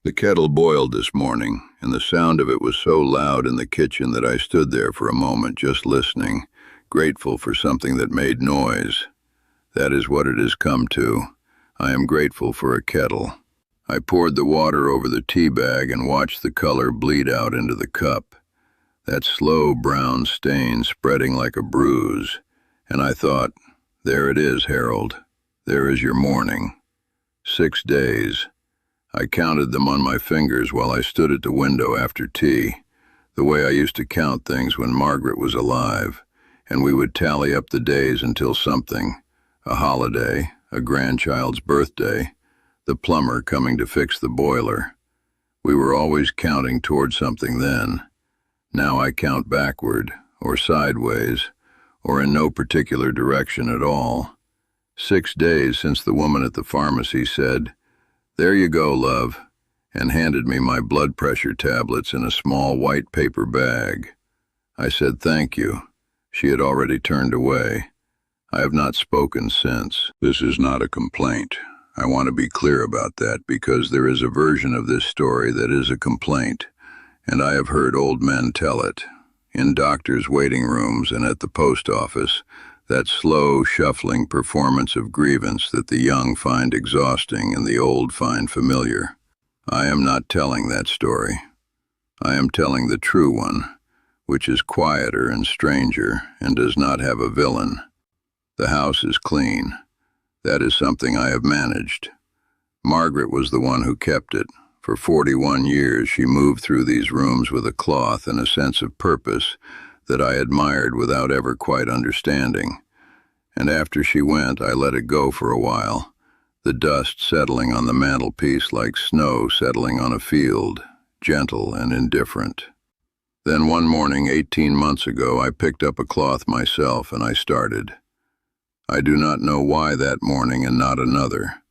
The kettle boiled this morning, and the sound of it was so loud in the kitchen that I stood there for a moment just listening, grateful for something that made noise. That is what it has come to. I am grateful for a kettle. I poured the water over the tea bag and watched the color bleed out into the cup. That slow brown stain spreading like a bruise. And I thought, there it is, Harold. There is your morning. 6 days. I counted them on my fingers while I stood at the window after tea, the way I used to count things when Margaret was alive, and we would tally up the days until something, a holiday, a grandchild's birthday, the plumber coming to fix the boiler. We were always counting toward something then. Now I count backward, or sideways, or in no particular direction at all. 6 days since the woman at the pharmacy said, "There you go, love," and handed me my blood pressure tablets in a small white paper bag. I said thank you. She had already turned away. I have not spoken since. This is not a complaint. I want to be clear about that because there is a version of this story that is a complaint, and I have heard old men tell it. In doctors' waiting rooms and at the post office, that slow, shuffling performance of grievance that the young find exhausting and the old find familiar. I am not telling that story. I am telling the true one, which is quieter and stranger and does not have a villain. The house is clean. That is something I have managed. Margaret was the one who kept it. For 41 years she moved through these rooms with a cloth and a sense of purpose that I admired without ever quite understanding. And after she went, I let it go for a while, the dust settling on the mantelpiece like snow settling on a field, gentle and indifferent. Then one morning 18 months ago, I picked up a cloth myself and I started. I do not know why that morning and not another.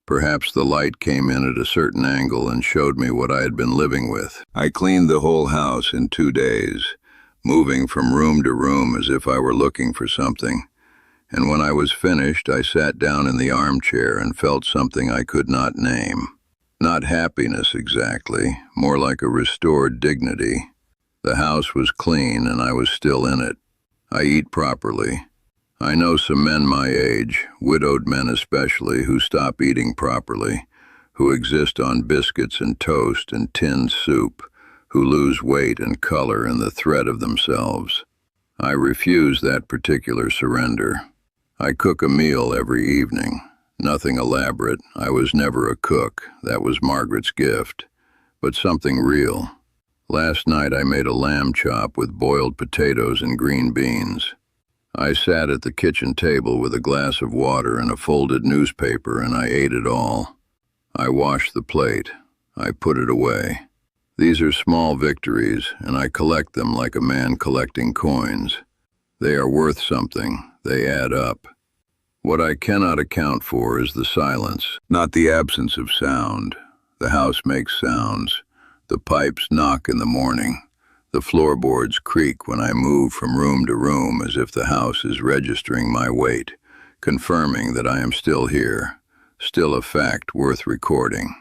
Perhaps the light came in at a certain angle and showed me what I had been living with. I cleaned the whole house in 2 days, moving from room to room as if I were looking for something. And when I was finished, I sat down in the armchair and felt something I could not name. Not happiness exactly, more like a restored dignity. The house was clean and I was still in it. I eat properly. I know some men my age, widowed men especially, who stop eating properly, who exist on biscuits and toast and tinned soup, who lose weight and color and the thread of themselves. I refuse that particular surrender. I cook a meal every evening. Nothing elaborate. I was never a cook. That was Margaret's gift. But something real. Last night I made a lamb chop with boiled potatoes and green beans. I sat at the kitchen table with a glass of water and a folded newspaper and I ate it all. I washed the plate. I put it away. These are small victories, and I collect them like a man collecting coins. They are worth something. They add up. What I cannot account for is the silence, not the absence of sound. The house makes sounds. The pipes knock in the morning. The floorboards creak when I move from room to room as if the house is registering my weight, confirming that I am still here, still a fact worth recording.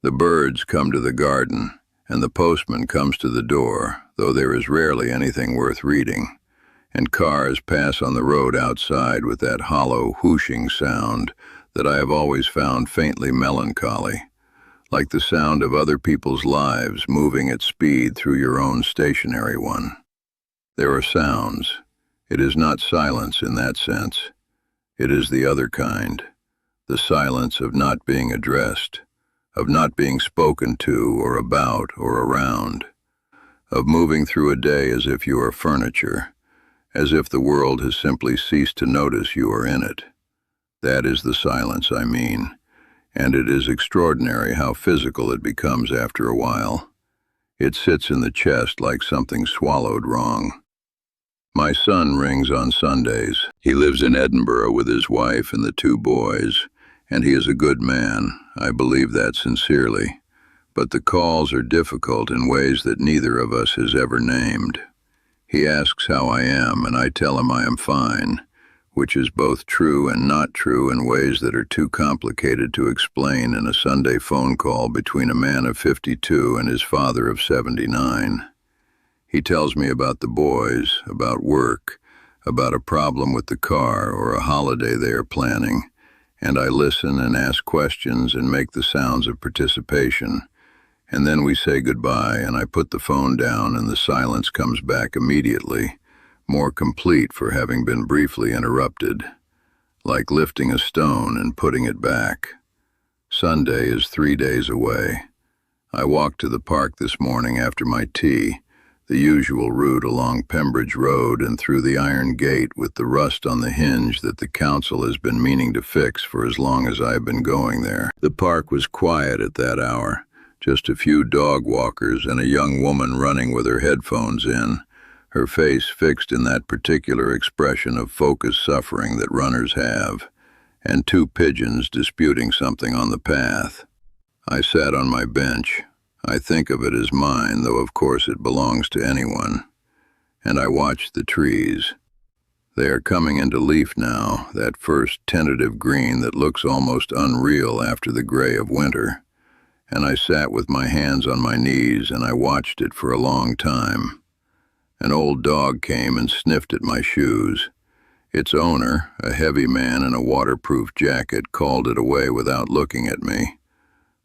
The birds come to the garden, and the postman comes to the door, though there is rarely anything worth reading, and cars pass on the road outside with that hollow, whooshing sound that I have always found faintly melancholy, like the sound of other people's lives moving at speed through your own stationary one. There are sounds. It is not silence in that sense. It is the other kind, the silence of not being addressed, of not being spoken to or about or around, of moving through a day as if you are furniture, as if the world has simply ceased to notice you are in it. That is the silence I mean. And it is extraordinary how physical it becomes after a while. It sits in the chest like something swallowed wrong. My son rings on Sundays. He lives in Edinburgh with his wife and the 2 boys, and he is a good man. I believe that sincerely. But the calls are difficult in ways that neither of us has ever named. He asks how I am, and I tell him I am fine. which is both true and not true in ways that are too complicated to explain in a Sunday phone call between a man of 52 and his father of 79. He tells me about the boys, about work, about a problem with the car or a holiday they are planning, and I listen and ask questions and make the sounds of participation. And then we say goodbye, and I put the phone down, and the silence comes back immediately, more complete for having been briefly interrupted, like lifting a stone and putting it back. Sunday is 3 days away. I walked to the park this morning after my tea, the usual route along Pembridge Road and through the iron gate with the rust on the hinge that the council has been meaning to fix for as long as I have been going there. The park was quiet at that hour, just a few dog walkers and a young woman running with her headphones in, her face fixed in that particular expression of focused suffering that runners have, and 2 pigeons disputing something on the path. I sat on my bench. I think of it as mine, though of course it belongs to anyone. And I watched the trees. They are coming into leaf now, that first tentative green that looks almost unreal after the gray of winter. And I sat with my hands on my knees and I watched it for a long time. An old dog came and sniffed at my shoes. Its owner, a heavy man in a waterproof jacket, called it away without looking at me.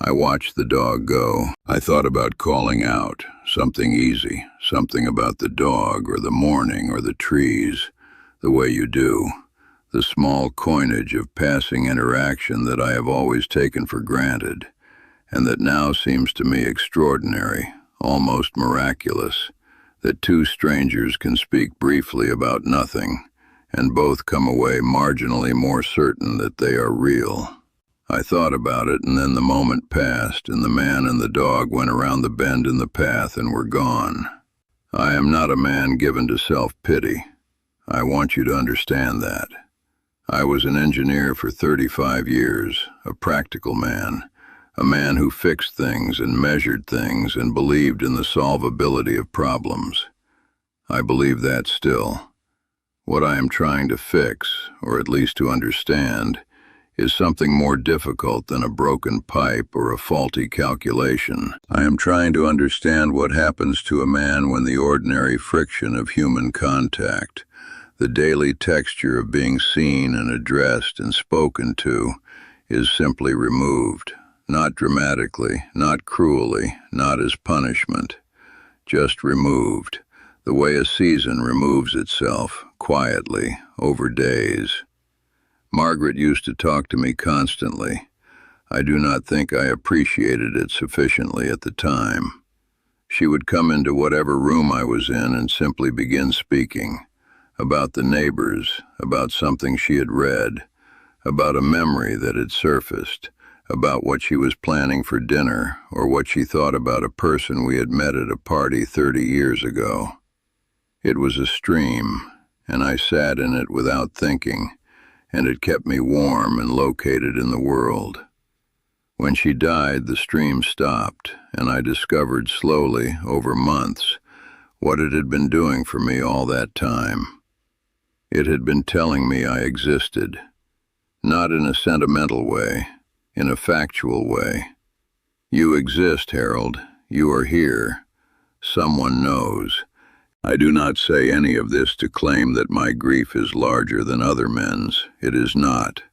I watched the dog go. I thought about calling out, something easy, something about the dog or the morning or the trees, the way you do, the small coinage of passing interaction that I have always taken for granted, and that now seems to me extraordinary, almost miraculous, that 2 strangers can speak briefly about nothing, and both come away marginally more certain that they are real. I thought about it, and then the moment passed, and the man and the dog went around the bend in the path and were gone. I am not a man given to self-pity. I want you to understand that. I was an engineer for 35 years, a practical man, a man who fixed things and measured things and believed in the solvability of problems. I believe that still. What I am trying to fix, or at least to understand, is something more difficult than a broken pipe or a faulty calculation. I am trying to understand what happens to a man when the ordinary friction of human contact, the daily texture of being seen and addressed and spoken to, is simply removed. Not dramatically, not cruelly, not as punishment. Just removed, the way a season removes itself, quietly, over days. Margaret used to talk to me constantly. I do not think I appreciated it sufficiently at the time. She would come into whatever room I was in and simply begin speaking, about the neighbors, about something she had read, about a memory that had surfaced, about what she was planning for dinner, or what she thought about a person we had met at a party 30 years ago. It was a stream, and I sat in it without thinking, and it kept me warm and located in the world. When she died, the stream stopped, and I discovered slowly, over months, what it had been doing for me all that time. It had been telling me I existed, not in a sentimental way, in a factual way. You exist, Harold. You are here. Someone knows. I do not say any of this to claim that my grief is larger than other men's. It is not.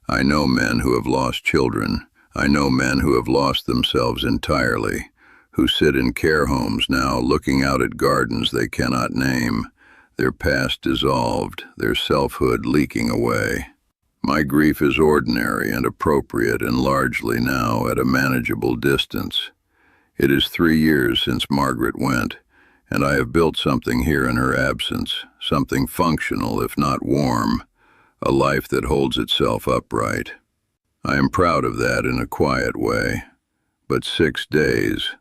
I know men who have lost children. I know men who have lost themselves entirely, who sit in care homes now looking out at gardens they cannot name, their past dissolved, their selfhood leaking away. My grief is ordinary and appropriate and largely now at a manageable distance. It is 3 years since Margaret went, and I have built something here in her absence, something functional if not warm, a life that holds itself upright. I am proud of that in a quiet way. But 6 days.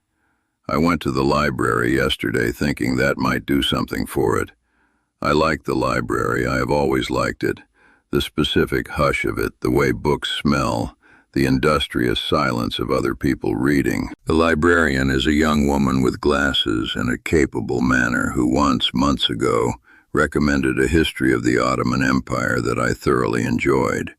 I went to the library yesterday thinking that might do something for it. I like the library. I have always liked it. The specific hush of it, the way books smell, the industrious silence of other people reading. The librarian is a young woman with glasses and a capable manner who once, months ago, recommended a history of the Ottoman Empire that I thoroughly enjoyed,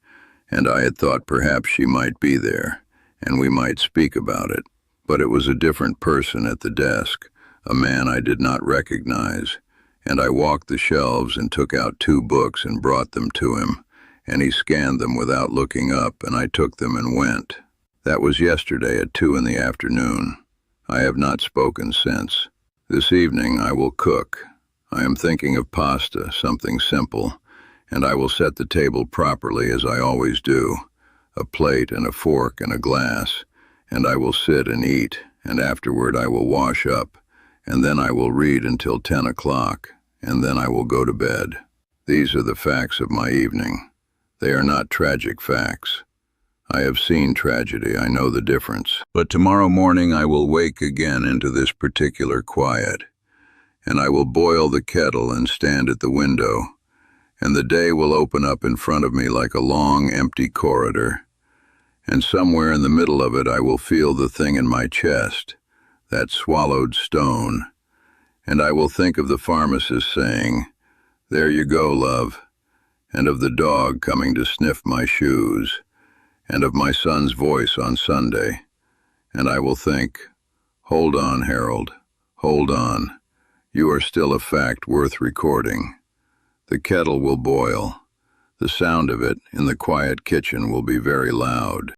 and I had thought perhaps she might be there, and we might speak about it. But it was a different person at the desk, a man I did not recognize, and I walked the shelves and took out 2 books and brought them to him, and he scanned them without looking up, and I took them and went. That was yesterday at 2 in the afternoon. I have not spoken since. This evening I will cook. I am thinking of pasta, something simple, and I will set the table properly as I always do, a plate and a fork and a glass, and I will sit and eat, and afterward I will wash up, and then I will read until 10 o'clock, and then I will go to bed. These are the facts of my evening. They are not tragic facts. I have seen tragedy, I know the difference. But tomorrow morning I will wake again into this particular quiet, and I will boil the kettle and stand at the window, and the day will open up in front of me like a long, empty corridor, and somewhere in the middle of it I will feel the thing in my chest, that swallowed stone, and I will think of the pharmacist saying, "There you go, love," and of the dog coming to sniff my shoes, and of my son's voice on Sunday, and I will think, "Hold on, Harold, hold on. You are still a fact worth recording." The kettle will boil. The sound of it in the quiet kitchen will be very loud.